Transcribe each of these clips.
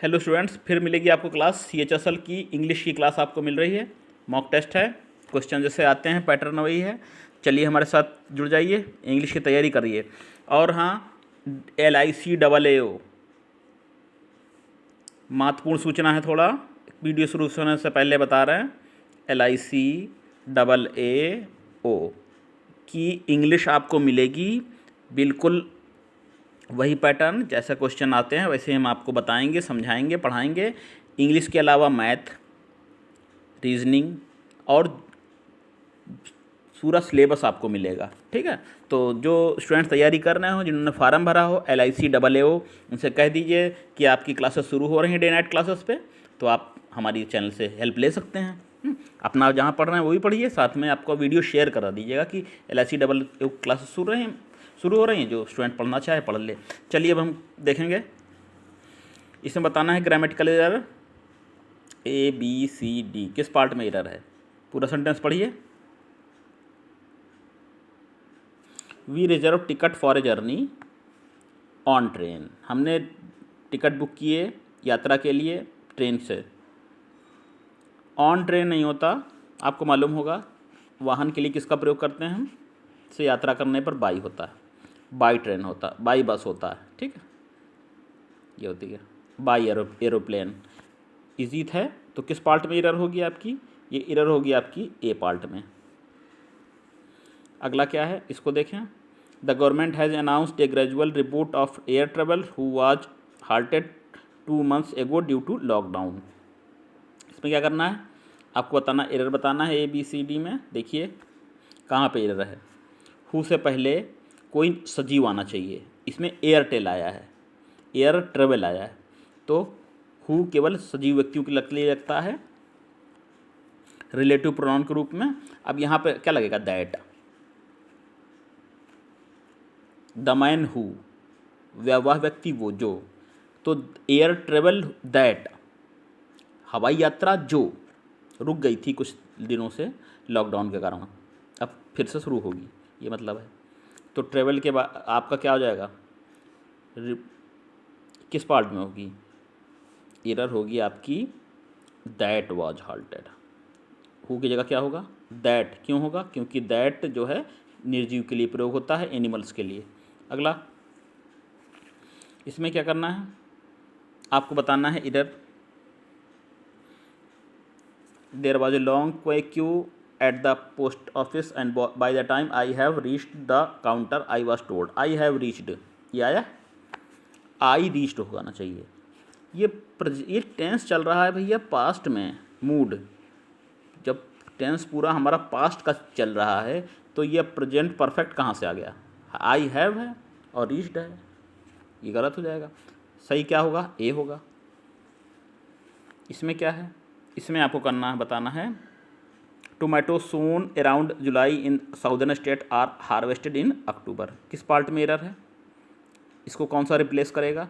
Hello students, फिर मिलेगी आपको क्लास CHSL की इंग्लिश की क्लास आपको मिल रही है। मॉक टेस्ट है, क्वेश्चन जैसे आते हैं पैटर्न वही है। चलिए हमारे साथ जुड़ जाइए, इंग्लिश की तैयारी करिए। और हाँ, LICAAO महत्वपूर्ण सूचना है, थोड़ा वीडियो शुरू होने से पहले बता रहे हैं। LICAAO की इंग्लिश आपको मिलेगी बिल्कुल वही पैटर्न, जैसे क्वेश्चन आते हैं वैसे हम आपको बताएंगे, समझाएंगे, पढ़ाएंगे। इंग्लिश के अलावा मैथ, रीजनिंग और पूरा सिलेबस आपको मिलेगा। ठीक है, तो जो स्टूडेंट्स तैयारी कर रहे हो, जिन्होंने फार्म भरा हो LICAAO, उनसे कह दीजिए कि आपकी क्लासेस शुरू हो रही हैं डे नाइट क्लासेस पे, तो आप हमारी चैनल से हेल्प ले सकते हैं। अपना जहाँ पढ़ रहे हैं वो भी पढ़िए, साथ में आपको वीडियो शेयर करा दीजिएगा कि LICAAO क्लासेस शुरू हो रही हैं। जो स्टूडेंट पढ़ना चाहे पढ़ ले। चलिए अब हम देखेंगे, इसमें बताना है ग्रामेटिकल एरर ABCD किस पार्ट में एरर है। पूरा सेंटेंस पढ़िए। We reserve ticket for a journey on train. हमने टिकट बुक किए यात्रा के लिए ट्रेन से। ऑन ट्रेन नहीं होता, आपको मालूम होगा। वाहन के लिए किसका प्रयोग करते हैं हम? से यात्रा करने पर बाई होता है, बाई ट्रेन होता है, बाई बस होता है। ठीक है, ये होती है बाई एरोप्लेन। इजीत है तो किस पार्ट में एरर होगी आपकी? ये एरर होगी आपकी ए पार्ट में। अगला क्या है, इसको देखें। The government has announced a gradual reboot of air travel who was halted 2 months ago due to lockdown. इसमें क्या करना है, आपको बताना, एरर बताना है ABCD में। देखिए कहाँ पे एरर है। हु से पहले कोई सजीव आना चाहिए, इसमें एयरटेल आया है, एयर ट्रेवल आया है, तो हु केवल सजीव व्यक्तियों के लिए लगता है रिलेटिव प्रोनाउन के रूप में। अब यहाँ पे क्या लगेगा? दैट। द मैन हु, वह व्यक्ति वो जो, तो एयर ट्रेवल दैट, हवाई यात्रा जो रुक गई थी कुछ दिनों से लॉकडाउन के कारण, अब फिर से शुरू होगी, ये मतलब है। तो ट्रेवल के बाद आपका क्या हो जाएगा? किस पार्ट में होगी एरर? होगी आपकी दैट वाज हाल्टेड। हु की जगह क्या होगा? दैट। क्यों होगा? क्योंकि दैट जो है निर्जीव के लिए प्रयोग होता है, एनिमल्स के लिए। अगला, इसमें क्या करना है, आपको बताना है error. There was a long queue at the post office and by the time I have reached the counter I was told. I have reached, ये आया, आई रीच्ड होना चाहिए। ये टेंस चल रहा है भैया पास्ट में, मूड। जब टेंस पूरा हमारा पास्ट का चल रहा है तो ये प्रेजेंट परफेक्ट कहाँ से आ गया? आई हैव है और रीच्ड है, ये गलत हो जाएगा। सही क्या होगा? ए होगा। इसमें क्या है, इसमें आपको करना है, बताना है tomato sown around July in southern state are harvested in October. किस पार्ट में एरर है? इसको कौन सा रिप्लेस करेगा?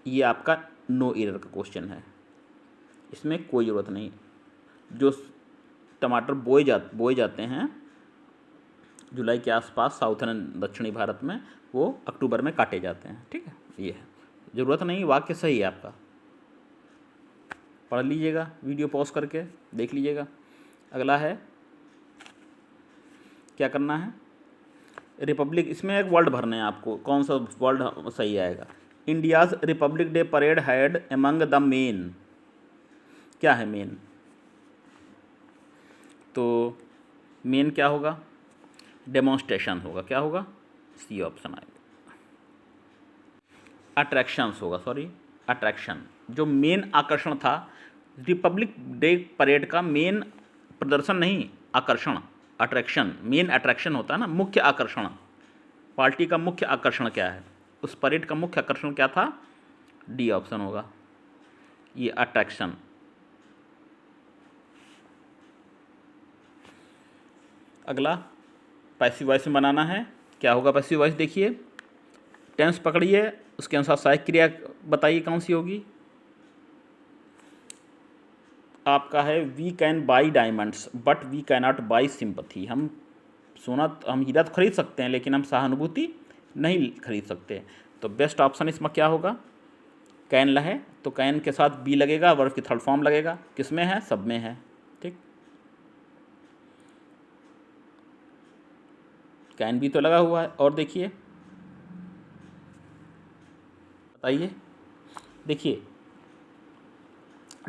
ये आपका नो एरर का क्वेश्चन है, इसमें कोई ज़रूरत नहीं। जो टमाटर बोए जाते हैं जुलाई के आसपास साउथर्न दक्षिणी भारत में, वो अक्टूबर में काटे जाते हैं। ठीक है, ये है, ज़रूरत नहीं। वाक्य सही है आपका, पढ़ लीजिएगा, वीडियो पॉज करके देख लीजिएगा। अगला है, क्या करना है, रिपब्लिक। इसमें एक वर्ड भरने हैं आपको, कौन सा वर्ड सही आएगा? India's Republic day parade had among the main. क्या है मेन? तो मेन क्या होगा? डेमोन्स्ट्रेशन होगा। क्या होगा? सी ऑप्शन आएगा। अट्रैक्शंस होगा, सॉरी, अट्रैक्शन। जो मेन आकर्षण था रिपब्लिक डे परेड का, मेन प्रदर्शन नहीं, आकर्षण, अट्रैक्शन। मेन अट्रैक्शन होता है ना, मुख्य आकर्षण। पार्टी का मुख्य आकर्षण क्या है? उस परेड का मुख्य आकर्षण क्या था? डी ऑप्शन होगा, ये अट्रैक्शन। अगला पैसिव वॉइस में बनाना है। क्या होगा पैसिव वॉइस? देखिए टेंस पकड़िए, उसके अनुसार सहायक क्रिया बताइए कौन सी होगी। आपका है we can buy diamonds but we can not buy sympathy. हम हीरा तो खरीद सकते हैं लेकिन हम सहानुभूति नहीं खरीद सकते। तो बेस्ट ऑप्शन इसमें क्या होगा, कैन है तो कैन के साथ बी लगेगा, वर्ब की थर्ड फॉर्म लगेगा, किस में है, सब में है। ठीक, कैन बी तो लगा हुआ है। और देखिए, बताइए, देखिए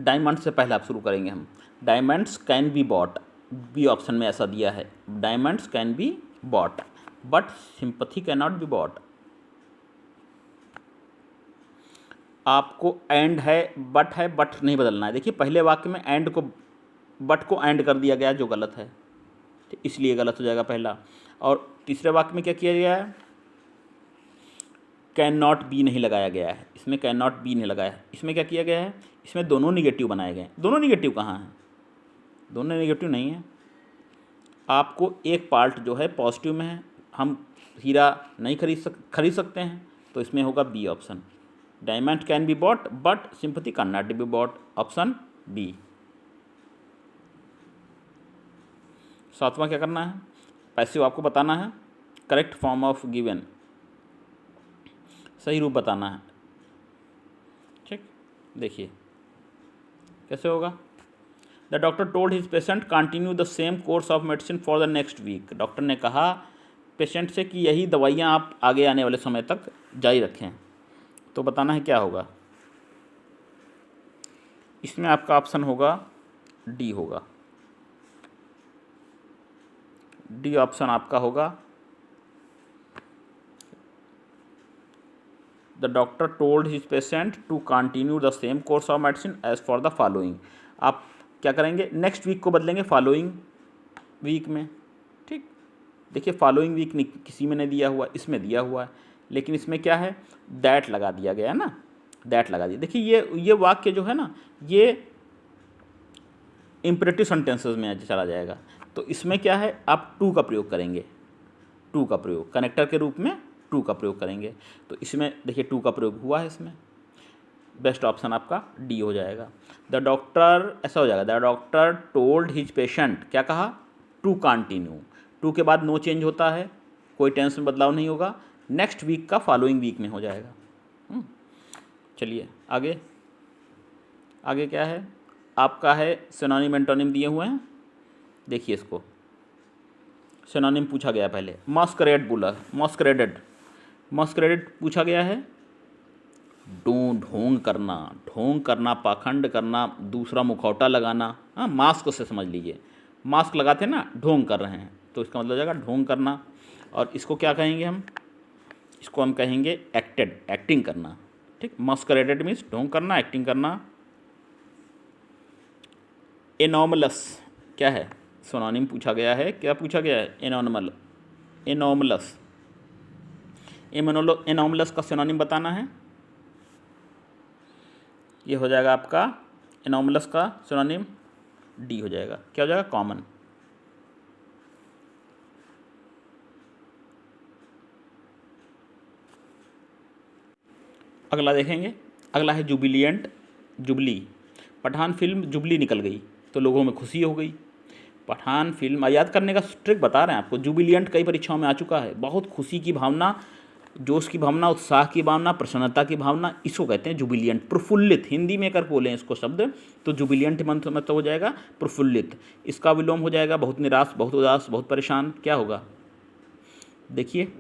डायमंड से पहले आप शुरू करेंगे हम। Diamonds can be bought, B option में ऐसा दिया है, diamonds can be bought but sympathy can not be bought. आपको एंड है, बट नहीं बदलना है। देखिए पहले वाक्य में एंड को, बट को एंड कर दिया गया जो गलत है, तो इसलिए गलत हो जाएगा पहला। और तीसरे वाक्य में क्या किया गया है, कैन नॉट बी नहीं लगाया गया है, इसमें कैन नॉट बी नहीं लगाया है। इसमें क्या किया गया है, इसमें दोनों निगेटिव बनाए गए हैं। दोनों निगेटिव कहाँ हैं, दोनों निगेटिव नहीं है। आपको एक पार्ट जो है पॉजिटिव में है, हम हीरा नहीं खरीद सकते हैं, तो इसमें होगा B option, diamond can be bought but sympathy can not be bought, option B. सातवां क्या करना है, पैसिव आपको बताना है, करेक्ट फॉर्म ऑफ गिवन, सही रूप बताना है। ठीक, देखिए कैसे होगा। The doctor told his patient continue the same course of medicine for the next week. Doctor ने कहा पेशेंट से कि यही दवाइयाँ आप आगे आने वाले समय तक जारी रखें। तो बताना है क्या होगा, इसमें आपका ऑप्शन होगा डी होगा, डी ऑप्शन आपका होगा। The doctor told his patient to continue the same course of medicine as for the following. आप क्या करेंगे, नेक्स्ट वीक को बदलेंगे फॉलोइंग वीक में। ठीक, देखिए फॉलोइंग वीक किसी में नहीं दिया हुआ, इसमें दिया हुआ है, लेकिन इसमें क्या है, दैट लगा दिया गया है ना, दैट लगा दिया। देखिए ये वाक्य जो है ना, ये इम्परेटिव सेंटेंसेस में चला जाएगा। तो इसमें क्या है, आप टू का प्रयोग करेंगे, टू का प्रयोग कनेक्टर के रूप में टू का प्रयोग करेंगे। तो इसमें देखिए टू का प्रयोग हुआ है, इसमें बेस्ट ऑप्शन आपका डी हो जाएगा। द डॉक्टर, ऐसा हो जाएगा, the doctor told his patient, क्या कहा, टू कंटिन्यू, टू के बाद नो चेंज होता है, कोई टेंस में बदलाव नहीं होगा, नेक्स्ट वीक का फॉलोइंग वीक में हो जाएगा। चलिए आगे, आगे क्या है आपका, है सिनोनिम एंटोनिम दिए हुए हैं। देखिए इसको सिनोनिम पूछा गया पहले, मस्करेड बोला, मस्करेडेड, मस्करेडेड पूछा गया है, ढोंग करना, ढोंग करना, पाखंड करना, दूसरा मुखौटा लगाना। हाँ, मास्क से समझ लीजिए, मास्क लगाते ना, ढोंग कर रहे हैं, तो इसका मतलब हो जाएगा ढोंग करना। और इसको क्या कहेंगे हम, इसको हम कहेंगे एक्टेड, एक्टिंग करना। ठीक, मस्करेडेड मीन्स ढोंग करना, एक्टिंग करना। एनॉमलस क्या है, सिनोनिम पूछा गया है, क्या पूछा गया है, एनॉमल, एनॉमलस, एनॉमलस का सिनोनिम बताना है। ये हो जाएगा आपका एनॉमलस का सिनोनिम डी हो जाएगा, क्या हो जाएगा, कॉमन। अगला देखेंगे, अगला है jubilant, jubilee. Pathaan film jubilee निकल गई तो लोगों में खुशी हो गई। पठान फिल्म याद करने का ट्रिक बता रहे हैं आपको, जुबिलियंट कई परीक्षाओं में आ चुका है, बहुत खुशी की भावना, जोश की भावना, उत्साह की भावना, प्रसन्नता की भावना, इसको कहते हैं जुबिलियंट। प्रफुल्लित, हिंदी में अगर बोलें इसको शब्द, तो जुबिलियंट मतलब हो जाएगा प्रफुल्लित। इसका विलोम हो जाएगा बहुत निराश, बहुत उदास, बहुत परेशान, क्या होगा, देखिए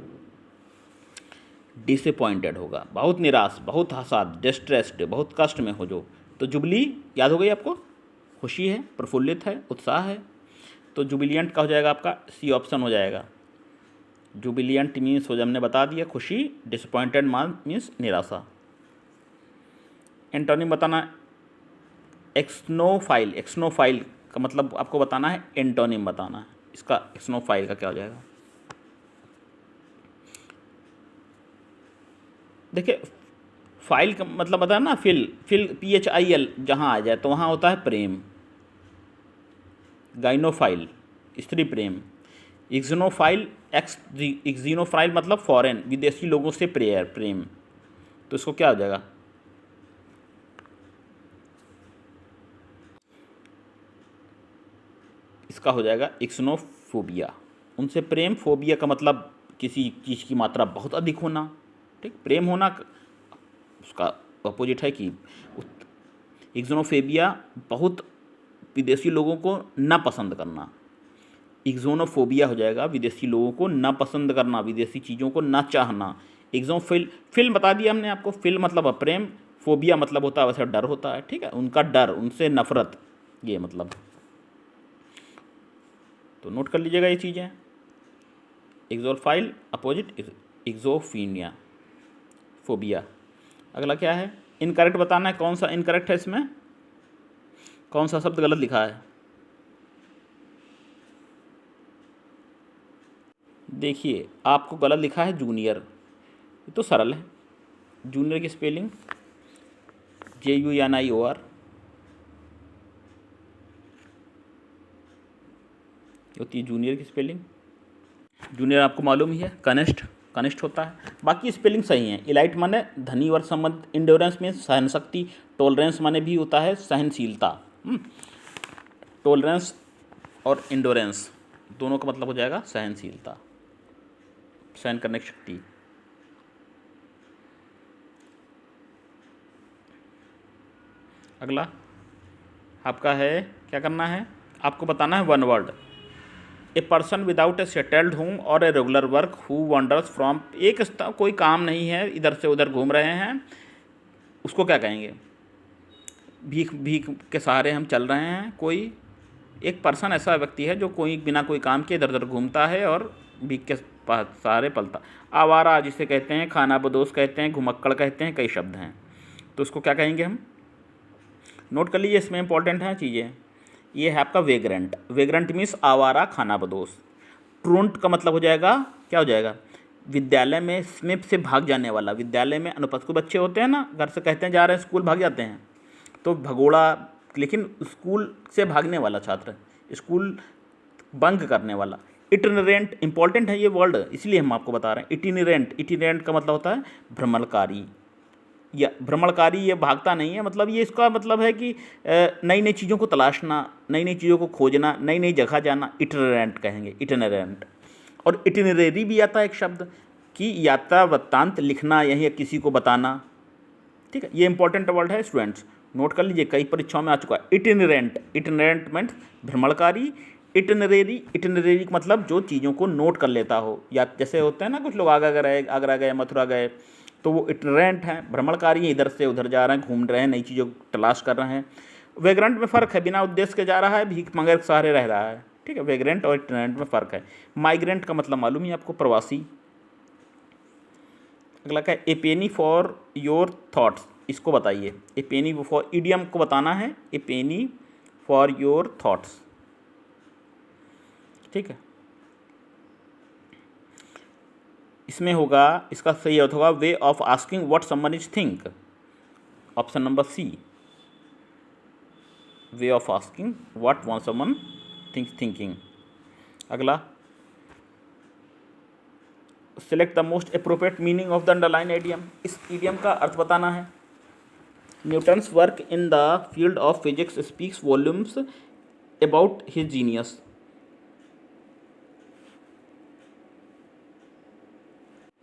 डिसअपॉइंटेड होगा, बहुत निराश, बहुत हसाद, डिस्ट्रेस्ड, बहुत कष्ट में हो जो। तो जुबली याद हो गई आपको, खुशी है, प्रफुल्लित है, उत्साह है। तो जुबिलियंट का हो जाएगा आपका सी ऑप्शन हो जाएगा। जुबिलियंट मीन्स हो, हमने बता दिया खुशी, डिसअपॉइंटेड मीन्स निराशा। एंटोनिम बताना, एक्सनोफाइल, एक्सनोफाइल का मतलब आपको बताना है, एंटोनिम बताना है इसका, एक्सनोफाइल का क्या हो जाएगा। देखिए फाइल का मतलब बताया ना, फिल PHIL जहाँ आ जाए तो वहाँ होता है प्रेम, गाइनोफाइल स्त्री प्रेम, इक्सिनोफाइल इक्सिनोफाइल मतलब फॉरेन, विदेशी लोगों से प्रेम। तो इसको क्या हो जाएगा, इसका हो जाएगा इक्सिनोफोबिया, उनसे प्रेम। फोबिया का मतलब किसी चीज़ की मात्रा बहुत अधिक होना, ठीक, प्रेम होना उसका अपोजिट है कि इग्जोनोफेबिया बहुत विदेशी लोगों को ना पसंद करना, इग्जोनोफोबिया हो जाएगा विदेशी लोगों को ना पसंद करना, विदेशी चीज़ों को ना चाहना। फिल्म बता दिया हमने आपको, फिल्म मतलब अप्रेम, फोबिया मतलब होता है वैसे डर होता है, ठीक है, उनका डर, उनसे नफरत, ये मतलब। तो नोट कर लीजिएगा ये चीज़ें। एक्सोफाइल अपोजिट एक्सोफीनिया, फोबिया। अगला क्या है, इनकरेक्ट बताना है, कौन सा इनकरेक्ट है इसमें, कौन सा शब्द गलत लिखा है। देखिए आपको गलत लिखा है जूनियर, ये तो सरल है, जूनियर की स्पेलिंग JUNIOR होती है जूनियर की स्पेलिंग। जूनियर आपको मालूम ही है, कनिष्ठ, कनिष्ठ होता है। बाकी स्पेलिंग सही है। इलाइट माने धनी वर्ग संबंध, इंडोरेंस में सहन शक्ति, टॉलरेंस माने भी होता है सहनशीलता। टॉलरेंस और इंडोरेंस दोनों का मतलब हो जाएगा सहनशीलता, सहन करने की शक्ति। अगला आपका है, क्या करना है, आपको बताना है one word. A person without a settled home और a regular work who wanders from, एक कोई काम नहीं है, इधर से उधर घूम रहे हैं, उसको क्या कहेंगे। भीख भीख के सहारे हम चल रहे हैं, कोई एक पर्सन ऐसा व्यक्ति है जो कोई बिना कोई काम के इधर उधर घूमता है और भीख के सहारे पलता। आवारा जिसे कहते हैं, खानाबदोश कहते हैं, घुमक्कड़ कहते हैं, कई शब्द हैं, तो उसको क्या कहेंगे हम। नोट कर लीजिए, इसमें इंपॉर्टेंट हैं चीज़ें। ये है आपका वेग्रेंट, वेग्रेंट मीन्स आवारा खानाबदोश। ट्रुंट का मतलब हो जाएगा, क्या हो जाएगा, विद्यालय में स्मिप से भाग जाने वाला, विद्यालय में अनुपस्थित बच्चे होते हैं ना, घर से कहते हैं जा रहे हैं स्कूल, भाग जाते हैं, तो भगोड़ा, लेकिन स्कूल से भागने वाला छात्र, स्कूल बंक करने वाला। इटिनरेंट इंपॉर्टेंट है ये वर्ड, इसलिए हम आपको बता रहे हैं। इटिनरेंट, इटिनरेंट का मतलब होता है भ्रमणकारी, या भ्रमणकारी, ये भागता नहीं है, मतलब ये इसका मतलब है कि नई नई चीज़ों को तलाशना, नई नई चीज़ों को खोजना, नई नई जगह जाना, इटिनरेंट कहेंगे, इटिनरेंट। और इटिनरेरी भी आता है एक शब्द, कि यात्रा वृत्तांत लिखना, यही किसी को बताना, ठीक है, ये इंपॉर्टेंट वर्ड है स्टूडेंट्स, नोट कर लीजिए, कई परीक्षाओं में आ चुका है। इटिनरेंट, इटिनरेंट मीन्स भ्रमणकारी। इटिनरेरी, इटिनरेरी का मतलब जो चीज़ों को नोट कर लेता हो, या जैसे होते हैं ना कुछ लोग आगरा गए, मथुरा गए, तो वो इटिनरेंट हैं, भ्रमणकारी हैं, इधर से उधर जा रहे हैं, घूम रहे हैं, नई चीज़ों को तलाश कर रहे हैं। वेग्रेंट में फ़र्क है, बिना उद्देश्य के जा रहा है, भीख मंगे के सहारे रह रहा है, ठीक है, वेग्रेंट और इटिनरेंट में फ़र्क है। माइग्रेंट का मतलब मालूम ही आपको, प्रवासी। अगला क्या है, a penny for your thoughts, इसको बताइए। ए पेनी फॉर, इडियम को बताना है, a penny for your thoughts, ठीक है। इसमें होगा, इसका सही अर्थ होगा way of asking what someone is think, option number C, way of asking what one someone thinking. अगला, select the most appropriate meaning of the underline idiom, इस इडियम का अर्थ बताना है। Newton's work in the field of physics speaks volumes about his genius.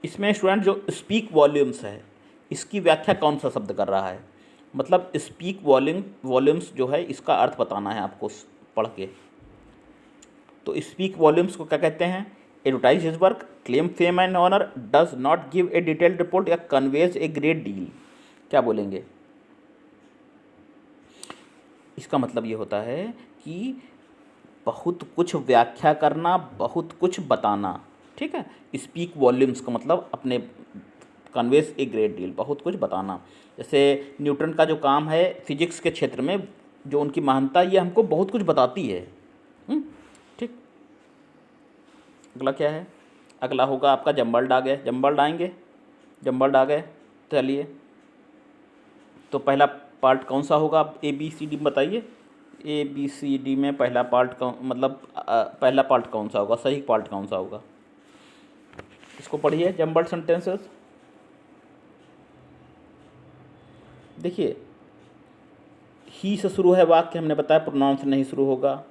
इसमें student जो speak volumes है, इसकी व्याख्या कौन सा शब्द कर रहा है, मतलब स्पीक वॉल्यूम्स जो है, इसका अर्थ बताना है आपको पढ़ के। तो स्पीक वॉल्यूम्स को क्या कहते हैं, advertise his work, claim fame and honour, does not give a detailed report, या कन्वेज ए ग्रेट डील, क्या बोलेंगे। इसका मतलब ये होता है कि बहुत कुछ व्याख्या करना, बहुत कुछ बताना, ठीक है। स्पीक वॉल्यूम्स का मतलब अपने, कन्वेज ए ग्रेट डील, बहुत कुछ बताना। जैसे न्यूटन का जो काम है फिजिक्स के क्षेत्र में, जो उनकी महानता, ये हमको बहुत कुछ बताती है, ठीक। अगला क्या है, अगला होगा आपका जंबल डा गए, जंबल डाएंगे, जंबल डा गए। चलिए, तो पहला पार्ट कौन सा होगा, आप ABCD बताइए। ABCD में पहला पार्ट मतलब पहला पार्ट कौन सा होगा, सही पार्ट कौन सा होगा, इसको पढ़िए, जंबल सेंटेंसेस। देखिए, ही से शुरू है वाक्य, हमने बताया प्रोनाउन से नहीं शुरू होगा।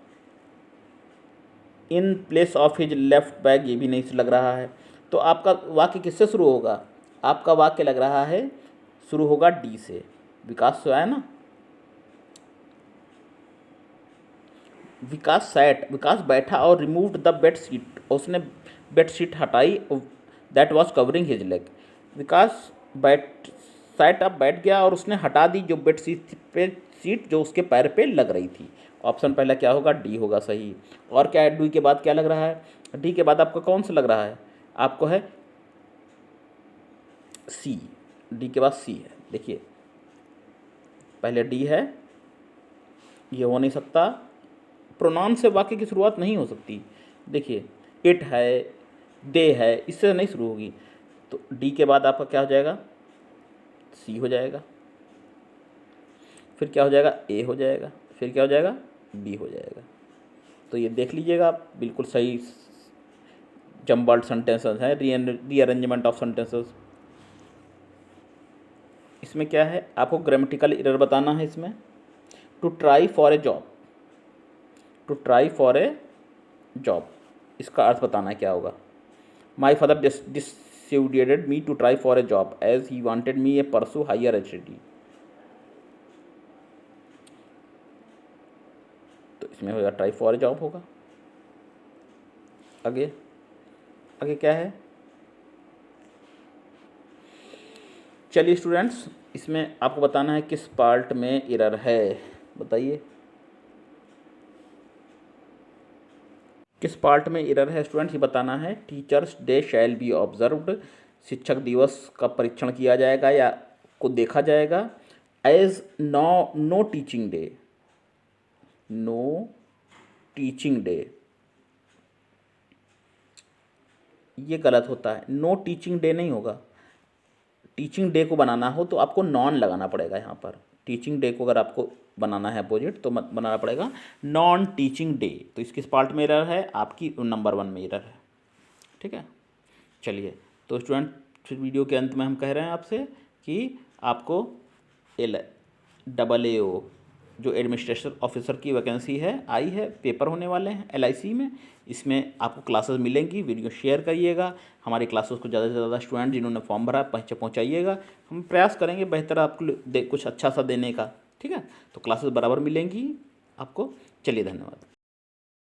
In place of his left bag, ये भी नहीं लग रहा है, तो आपका वाक्य किससे शुरू होगा, आपका वाक्य लग रहा है शुरू होगा डी से। विकास सोया ना, विकास बैठा और रिमूव्ड द बेड शीट, उसने बेड शीट हटाई, that was covering his leg. Vikas sat up, बैठ गया और उसने हटा दी जो बेड शीट जो उसके पैर पे लग रही थी। ऑप्शन पहला क्या होगा, डी होगा सही। और क्या है, डी के बाद क्या लग रहा है, डी के बाद आपको कौन सा लग रहा है, आपको है सी, डी के बाद सी है। देखिए पहले डी है, ये हो नहीं सकता, प्रोनाउन से वाक्य की शुरुआत नहीं हो सकती। देखिए इट है, दे है, इससे नहीं शुरू होगी, तो डी के बाद आपका क्या हो जाएगा, सी हो जाएगा, फिर क्या हो जाएगा, ए हो जाएगा, फिर क्या हो जाएगा, बी हो जाएगा। तो ये देख लीजिएगा आप, बिल्कुल सही जम्बल्ड सेंटेंसेस है, रीअरेंजमेंट ऑफ सेंटेंसेस। इसमें क्या है, आपको ग्रामेटिकल एरर बताना है इसमें। To try for a job, to try for a job, इसका अर्थ बताना है क्या होगा। My father dissuaded me to try for a job as he wanted me a pursue higher education. तो इसमें होगा ट्राई फॉर ए जॉब होगा। आगे आगे क्या है, चलिए स्टूडेंट्स, इसमें आपको बताना है किस पार्ट में एरर है, बताइए किस पार्ट में एरर है स्टूडेंट्स, ये बताना है। Teachers day shall be observed, शिक्षक दिवस का परीक्षण किया जाएगा या को देखा जाएगा। As no teaching day, no teaching day, ये गलत होता है, नो टीचिंग डे नहीं होगा। टीचिंग डे को बनाना हो तो आपको नॉन लगाना पड़ेगा यहाँ पर। टीचिंग डे को अगर आपको बनाना है अपोजिट तो बनाना पड़ेगा नॉन टीचिंग डे। तो इसके पार्ट में एरर है, आपकी नंबर 1 में एरर है, ठीक है। चलिए तो स्टूडेंट, फिर वीडियो के अंत में हम कह रहे हैं आपसे कि आपको AAO जो एडमिनिस्ट्रेशन ऑफिसर की वैकेंसी है आई है, पेपर होने वाले हैं LIC में, इसमें आपको क्लासेस मिलेंगी। वीडियो शेयर करिएगा, हमारी क्लासेस को ज़्यादा से ज़्यादा स्टूडेंट जिन्होंने फॉर्म भरा पहुँचाइएगा। हम प्रयास करेंगे बेहतर आपको कुछ अच्छा सा देने का, ठीक है। तो क्लासेस बराबर मिलेंगी आपको। चलिए धन्यवाद।